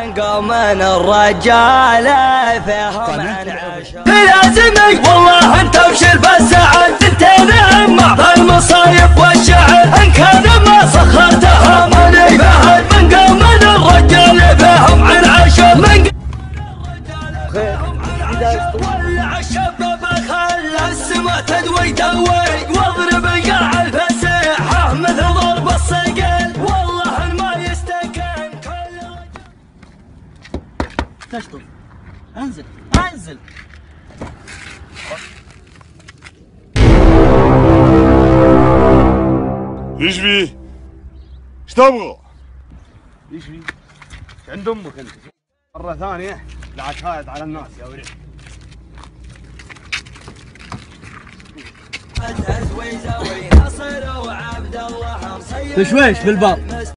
قوم الرجال فيهم عن عشر لازمك والله انت ابشر بالسعد تنتين مع المصايب والشعر ان كان ما سخرتها ماني بعد من قوم الرجال فيهم عن عشر من ولع الشباب خلى السما تدوي دوي واضرب قاع الفسيحه مثل ضرب الصقل والله ما يستكن كل تشطف انزل انزل ايش فيه؟ ايش تبغى؟ ايش فيه؟ عند امك انت مرة ثانية لا تهايط على الناس يا ولد. تشويش بالباب